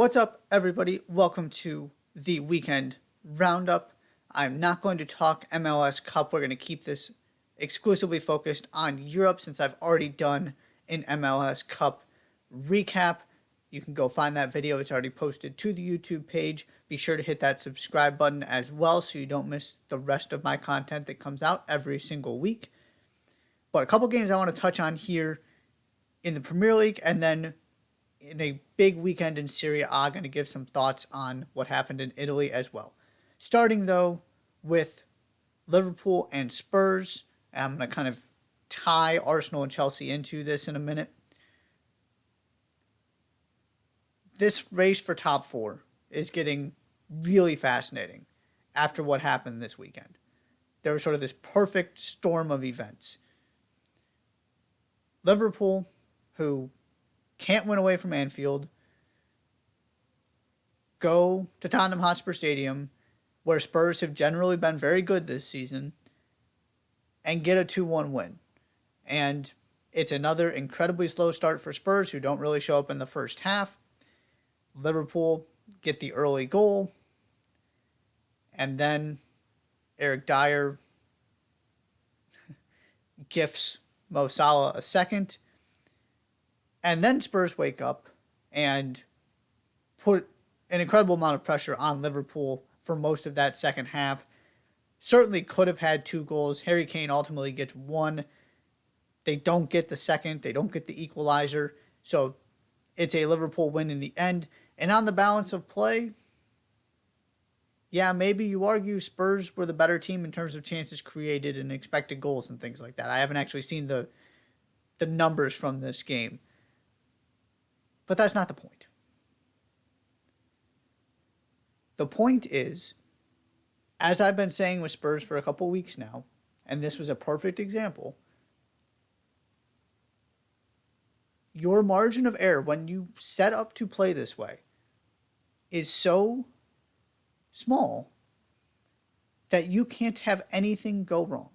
What's up, everybody? Welcome to the weekend roundup. I'm not going to talk MLS Cup. We're going to keep this exclusively focused on Europe since I've already done an MLS Cup recap. You can go find that video. It's already posted to the YouTube page. Be sure to hit that subscribe button as well so you don't miss the rest of my content that comes out every single week. But a couple games I want to touch on here in the Premier League, and then in a big weekend in Serie A, going to give some thoughts on what happened in Italy as well. Starting though with Liverpool and Spurs. I'm going to kind of tie Arsenal and Chelsea into this in a minute. This race for top four is getting really fascinating after what happened this weekend. There was sort of this perfect storm of events. Liverpool, who can't win away from Anfield, go to Tottenham Hotspur Stadium, where Spurs have generally been very good this season, and get a 2-1 win. And it's another incredibly slow start for Spurs, who don't really show up in the first half. Liverpool get the early goal, and then Eric Dyer gifts Mo Salah a second. And then Spurs wake up and put an incredible amount of pressure on Liverpool for most of that second half. Certainly could have had two goals. Harry Kane ultimately gets one. They don't get the second. They don't get the equalizer. So it's a Liverpool win in the end. And on the balance of play, yeah, maybe you argue Spurs were the better team in terms of chances created and expected goals and things like that. I haven't actually seen the numbers from this game. But that's not the point. The point is, as I've been saying with Spurs for a couple weeks now, and this was a perfect example, your margin of error when you set up to play this way is so small that you can't have anything go wrong.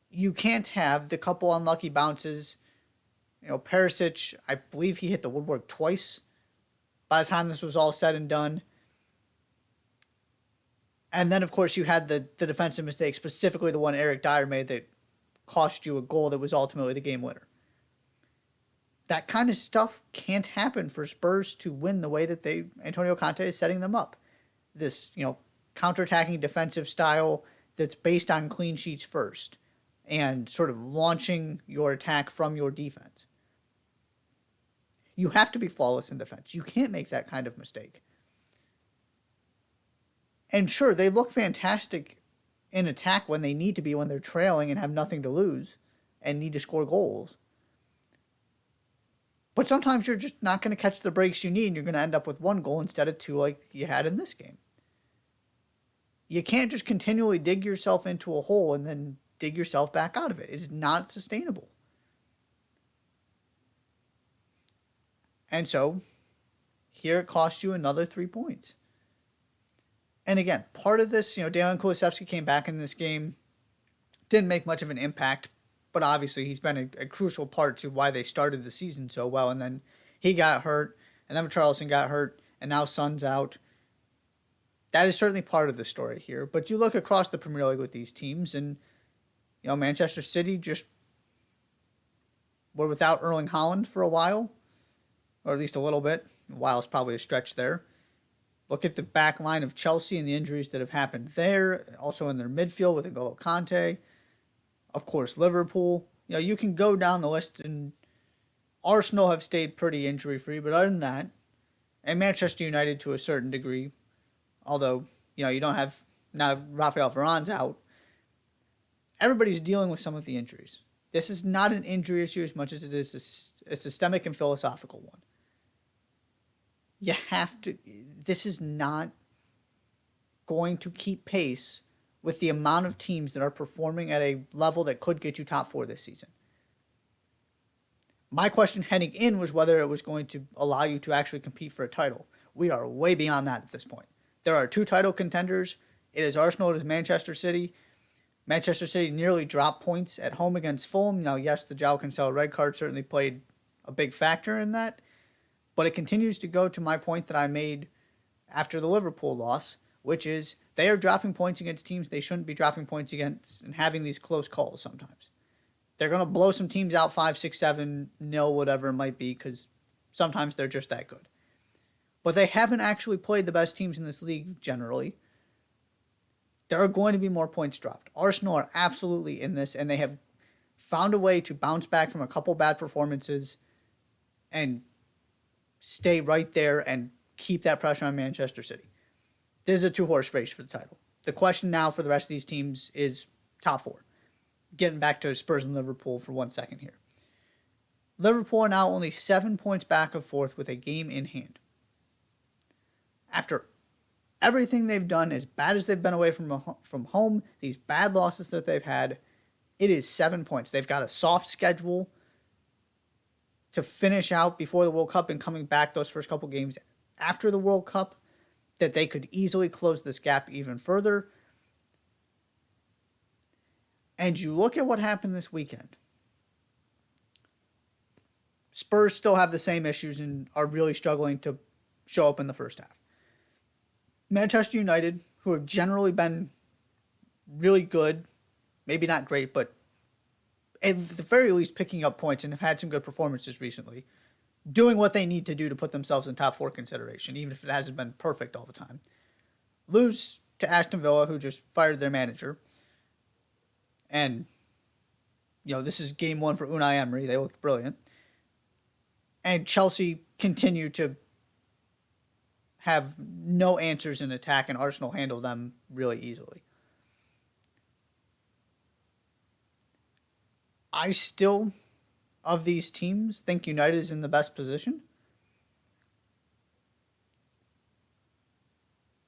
You can't have the couple unlucky bounces. Perisic, I believe he hit the woodwork twice by the time this was all said and done. And then, of course, you had the defensive mistake, specifically the one Eric Dyer made that cost you a goal that was ultimately the game winner. That kind of stuff can't happen for Spurs to win the way that Antonio Conte is setting them up. This, counterattacking defensive style that's based on clean sheets first and sort of launching your attack from your defense. You have to be flawless in defense. You can't make that kind of mistake. And sure, they look fantastic in attack when they need to be, when they're trailing and have nothing to lose and need to score goals. But sometimes you're just not going to catch the breaks you need, and you're going to end up with one goal instead of two like you had in this game. You can't just continually dig yourself into a hole and then dig yourself back out of it. It's not sustainable. And so, here it costs you another 3 points. And again, part of this, Dejan Kulusevski came back in this game, didn't make much of an impact, but obviously he's been a crucial part to why they started the season so well. And then he got hurt, and then Charleston got hurt, and now Son's out. That is certainly part of the story here. But you look across the Premier League with these teams, and Manchester City just were without Erling Haaland for a while, or at least a little bit. A while is probably a stretch there. Look at the back line of Chelsea and the injuries that have happened there. Also in their midfield with N'Golo Kante. Of course, Liverpool. You can go down the list, and Arsenal have stayed pretty injury-free. But other than that, and Manchester United to a certain degree, although, you don't have, now Rafael Varane's out, everybody's dealing with some of the injuries. This is not an injury issue as much as it is a systemic and philosophical one. You have to, this is not going to keep pace with the amount of teams that are performing at a level that could get you top four this season. My question heading in was whether it was going to allow you to actually compete for a title. We are way beyond that at this point. There are two title contenders. It is Arsenal, it is Manchester City. Manchester City nearly dropped points at home against Fulham. Now, yes, the João Cancelo red card certainly played a big factor in that. But it continues to go to my point that I made after the Liverpool loss, which is they are dropping points against teams they shouldn't be dropping points against and having these close calls sometimes. They're going to blow some teams out 5, 6, 7, nil, whatever it might be, because sometimes they're just that good. But they haven't actually played the best teams in this league generally. There are going to be more points dropped. Arsenal are absolutely in this, and they have found a way to bounce back from a couple bad performances and stay right there and keep that pressure on Manchester City. This is a two-horse race for the title. The question now for the rest of these teams is top four. Getting back to Spurs and Liverpool for 1 second here. Liverpool are now only 7 points back of fourth with a game in hand. After everything they've done, as bad as they've been away from home, these bad losses that they've had, it is 7 points. They've got a soft schedule to finish out before the World Cup and coming back those first couple games after the World Cup that they could easily close this gap even further. And you look at what happened this weekend. Spurs still have the same issues and are really struggling to show up in the first half. Manchester United, who have generally been really good, maybe not great, but at the very least picking up points and have had some good performances recently, doing what they need to do to put themselves in top four consideration, even if it hasn't been perfect all the time. Lose to Aston Villa, who just fired their manager. And, this is game one for Unai Emery. They looked brilliant. And Chelsea continue to have no answers in attack, and Arsenal handle them really easily. I still, of these teams, think United is in the best position.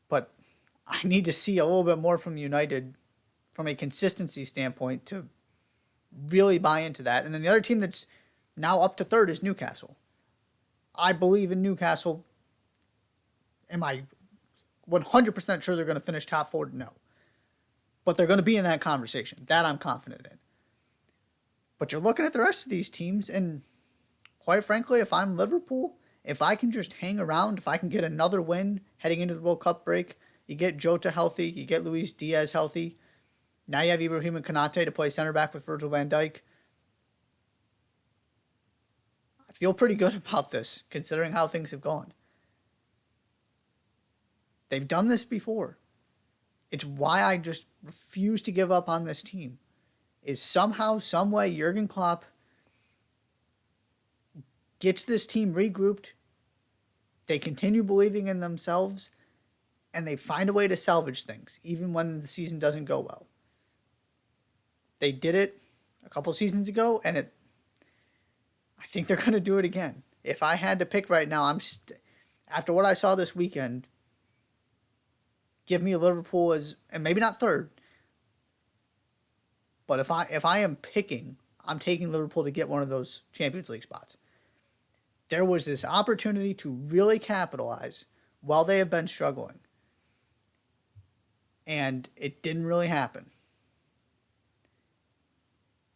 But I need to see a little bit more from United from a consistency standpoint to really buy into that. And then the other team that's now up to third is Newcastle. I believe in Newcastle. Am I 100% sure they're going to finish top four? No. But they're going to be in that conversation. That I'm confident in. But you're looking at the rest of these teams, and quite frankly, if I'm Liverpool, if I can just hang around, if I can get another win heading into the World Cup break, you get Jota healthy, you get Luis Diaz healthy, now you have Ibrahim Konate to play center back with Virgil van Dijk. I feel pretty good about this, considering how things have gone. They've done this before. It's why I just refuse to give up on this team. Is somehow, some way, Jurgen Klopp gets this team regrouped. They continue believing in themselves, and they find a way to salvage things, even when the season doesn't go well. They did it a couple seasons ago, and I think they're going to do it again. If I had to pick right now, after what I saw this weekend, give me Liverpool as, and maybe not third, but if I am picking, I'm taking Liverpool to get one of those Champions League spots. There was this opportunity to really capitalize while they have been struggling. And it didn't really happen.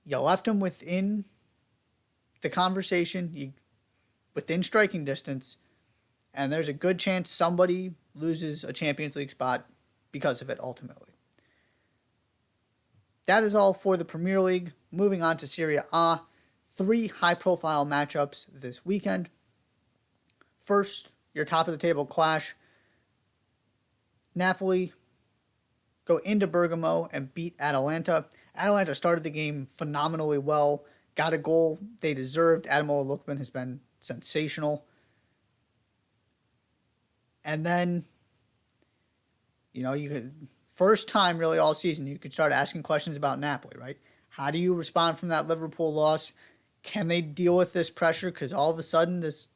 You left them within the conversation, within striking distance, and there's a good chance somebody loses a Champions League spot because of it ultimately. That is all for the Premier League. Moving on to Serie A. 3 high-profile matchups this weekend. First, your top-of-the-table clash. Napoli go into Bergamo and beat Atalanta. Atalanta started the game phenomenally well. Got a goal they deserved. Ademola Lookman has been sensational. And then, you could... First time really all season, you could start asking questions about Napoli, right? How do you respond from that Liverpool loss? Can they deal with this pressure? Because all of a sudden, this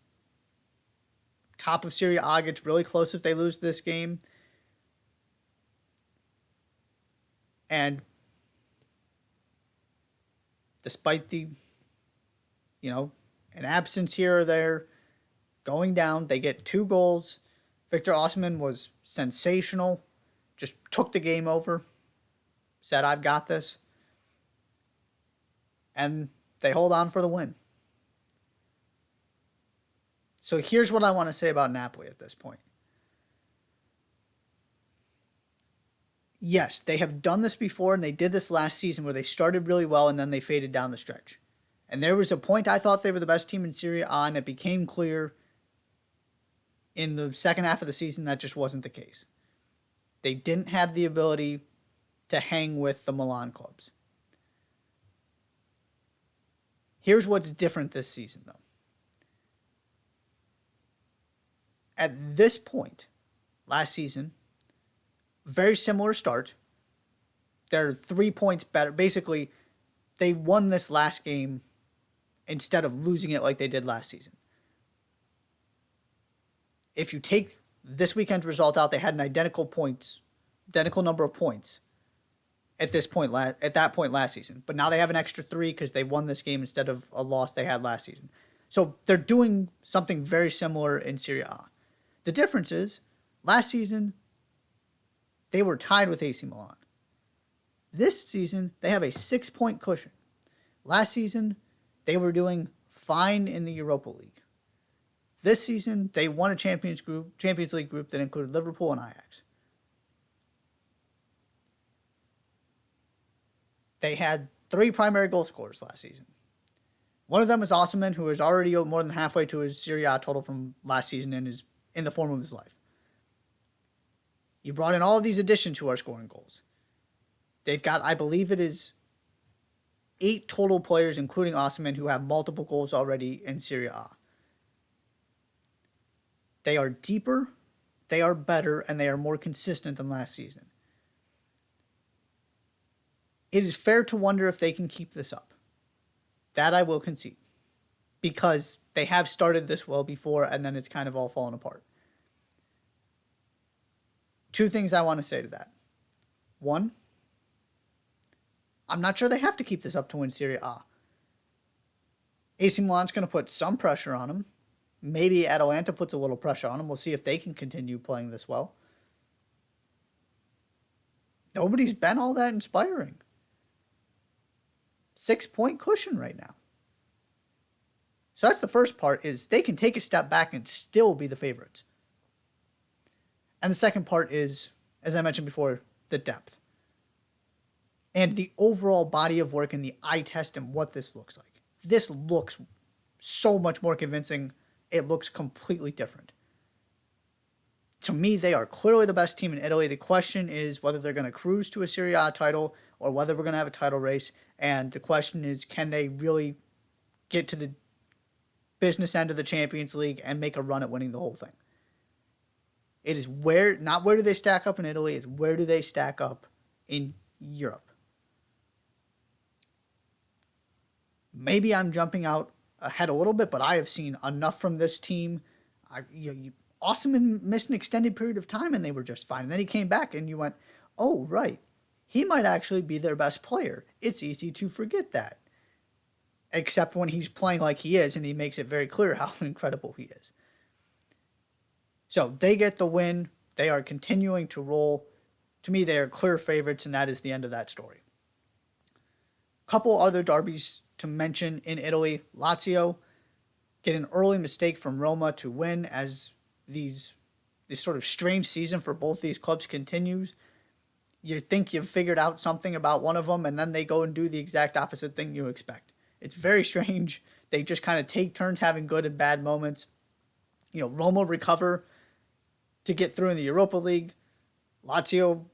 top of Serie A gets really close if they lose this game. And despite the, an absence here or there, going down, they get 2 goals. Victor Osimhen was sensational. Just took the game over, said, I've got this. And they hold on for the win. So here's what I want to say about Napoli at this point. Yes, they have done this before, and they did this last season where they started really well and then they faded down the stretch. And there was a point I thought they were the best team in Serie A, and it became clear in the second half of the season that just wasn't the case. They didn't have the ability to hang with the Milan clubs. Here's what's different this season, though. At this point, last season, very similar start. They're 3 points better. Basically, they won this last game instead of losing it like they did last season. If you take this weekend's result out, they had an identical number of points at that point last season. But now they have an extra 3 because they won this game instead of a loss they had last season. So they're doing something very similar in Serie A. The difference is, last season, they were tied with AC Milan. This season, they have a 6-point cushion. Last season, they were doing fine in the Europa League. This season, they won a Champions League group that included Liverpool and Ajax. They had 3 primary goal scorers last season. One of them is Osimhen, who is already more than halfway to his Serie A total from last season and is in the form of his life. You brought in all of these additions who are scoring goals. They've got, I believe it is 8 total players, including Osimhen, who have multiple goals already in Serie A. They are deeper, they are better, and they are more consistent than last season. It is fair to wonder if they can keep this up. That I will concede. Because they have started this well before, and then it's kind of all fallen apart. 2 things I want to say to that. 1, I'm not sure they have to keep this up to win Serie A. AC Milan's going to put some pressure on them. Maybe Atalanta puts a little pressure on them. We'll see if they can continue playing this well. Nobody's been all that inspiring. 6-point cushion right now. So that's the first part, is they can take a step back and still be the favorites. And the second part is, as I mentioned before, the depth. And the overall body of work and the eye test and what this looks like. This looks so much more convincing. It looks completely different. To me, they are clearly the best team in Italy. The question is whether they're going to cruise to a Serie A title or whether we're going to have a title race. And the question is, can they really get to the business end of the Champions League and make a run at winning the whole thing? It is not where do they stack up in Italy, it's where do they stack up in Europe. Maybe I'm jumping out ahead a little bit, but I have seen enough from this team. Osimhen missed an extended period of time and they were just fine. And then he came back and you went, oh, right. He might actually be their best player. It's easy to forget that. Except when he's playing like he is and he makes it very clear how incredible he is. So they get the win. They are continuing to roll. To me, they are clear favorites, and that is the end of that story. Couple other derbies to mention in Italy. Lazio get an early mistake from Roma to win as this sort of strange season for both these clubs continues. You think you've figured out something about one of them, and then they go and do the exact opposite thing you expect. It's very strange. They just kind of take turns having good and bad moments. Roma recover to get through in the Europa League. Lazio,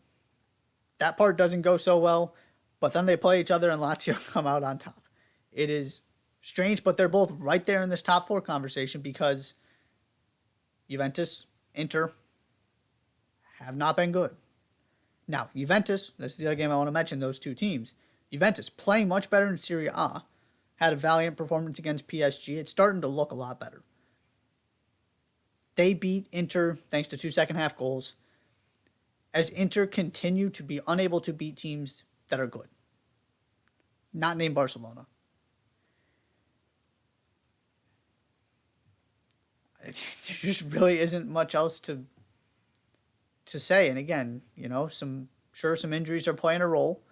that part doesn't go so well, but then they play each other and Lazio come out on top. It is strange, but they're both right there in this top 4 conversation because Juventus, Inter have not been good. Now, Juventus, this is the other game I want to mention, those 2 teams. Juventus playing much better in Serie A, had a valiant performance against PSG. It's starting to look a lot better. They beat Inter thanks to 2 second-half goals, as Inter continue to be unable to beat teams that are good. Not named Barcelona. There just really isn't much else to say. And again, some injuries are playing a role.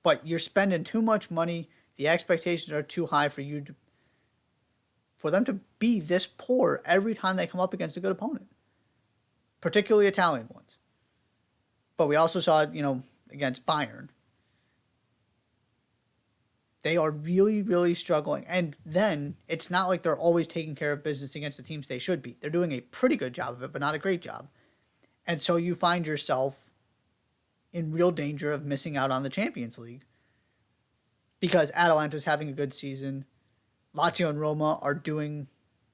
But you're spending too much money The expectations are too high for them to be this poor every time they come up against a good opponent, particularly Italian ones. But we also saw it, against Bayern. They are really, really struggling. And then it's not like they're always taking care of business against the teams they should be. They're doing a pretty good job of it, but not a great job. And so you find yourself in real danger of missing out on the Champions League because Atalanta's having a good season. Lazio and Roma are doing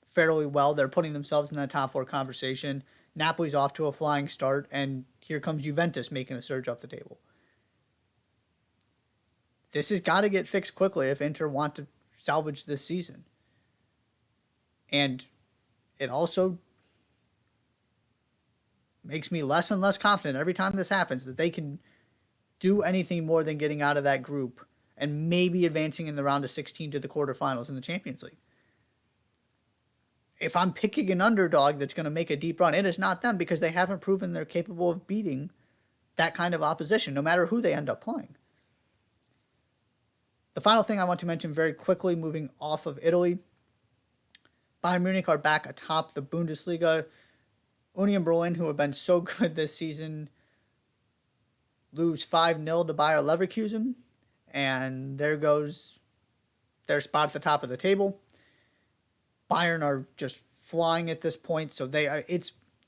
fairly well. They're putting themselves in that top four conversation. Napoli's off to a flying start, and here comes Juventus making a surge up the table. This has got to get fixed quickly if Inter want to salvage this season. And it also makes me less and less confident every time this happens that they can do anything more than getting out of that group and maybe advancing in the round of 16 to the quarterfinals in the Champions League. If I'm picking an underdog that's going to make a deep run, it is not them because they haven't proven they're capable of beating that kind of opposition, no matter who they end up playing. The final thing I want to mention very quickly, moving off of Italy, Bayern Munich are back atop the Bundesliga. Union Berlin, who have been so good this season, lose 5-0 to Bayer Leverkusen, and there goes their spot at the top of the table. Bayern are just flying at this point, so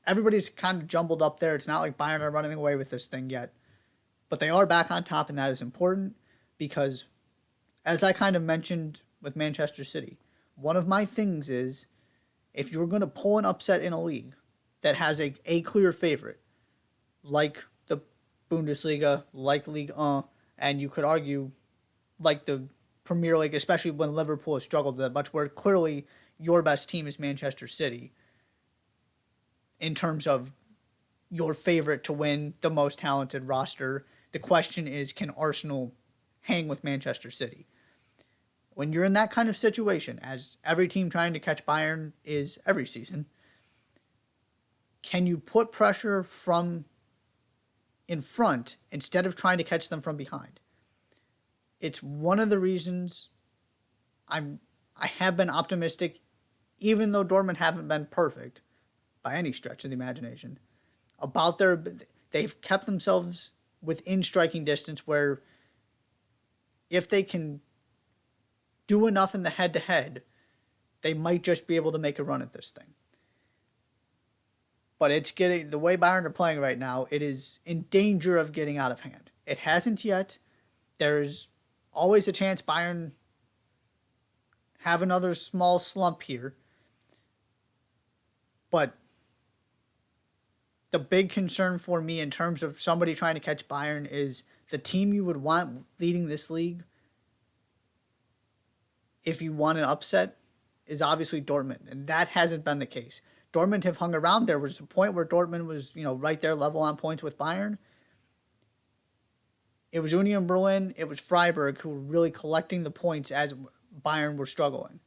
everybody's kind of jumbled up there. It's not like Bayern are running away with this thing yet, but they are back on top, and that is important because, as I kind of mentioned with Manchester City, one of my things is if you're going to pull an upset in a league that has a clear favorite, like the Bundesliga, like Ligue 1, and you could argue like the Premier League, especially when Liverpool has struggled that much, where clearly your best team is Manchester City in terms of your favorite to win, the most talented roster. The question is, can Arsenal hang with Manchester City? When you're in that kind of situation, as every team trying to catch Bayern is every season, can you put pressure from in front instead of trying to catch them from behind? It's one of the reasons I have been optimistic, even though Dortmund haven't been perfect by any stretch of the imagination, about they've kept themselves within striking distance where if they can do enough in the head-to-head, they might just be able to make a run at this thing. But it's getting, the way Bayern are playing right now, it is in danger of getting out of hand. It hasn't yet. There's always a chance Bayern have another small slump here. But the big concern for me in terms of somebody trying to catch Bayern is the team you would want leading this league, if you want an upset, is obviously Dortmund. And that hasn't been the case. Dortmund have hung around. There was a point where Dortmund was, right there level on points with Bayern. It was Union Berlin, it was Freiburg who were really collecting the points as Bayern were struggling.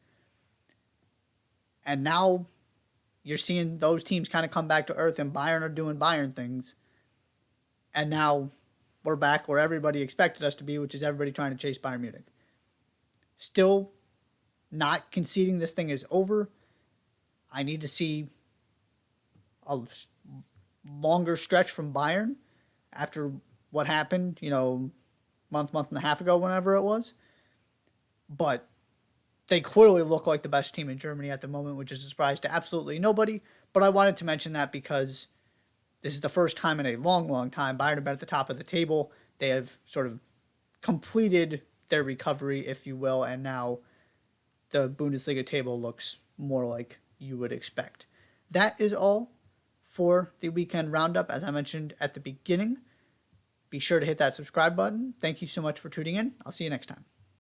And now you're seeing those teams kind of come back to earth and Bayern are doing Bayern things. And now we're back where everybody expected us to be, which is everybody trying to chase Bayern Munich. Still not conceding this thing is over. I need to see a longer stretch from Bayern after what happened, month and a half ago, whenever it was. But they clearly look like the best team in Germany at the moment, which is a surprise to absolutely nobody. But I wanted to mention that because this is the first time in a long, long time Bayern have been at the top of the table. They have sort of completed their recovery, if you will, and now the Bundesliga table looks more like you would expect. That is all for the weekend roundup. As I mentioned at the beginning, be sure to hit that subscribe button. Thank you so much for tuning in. I'll see you next time.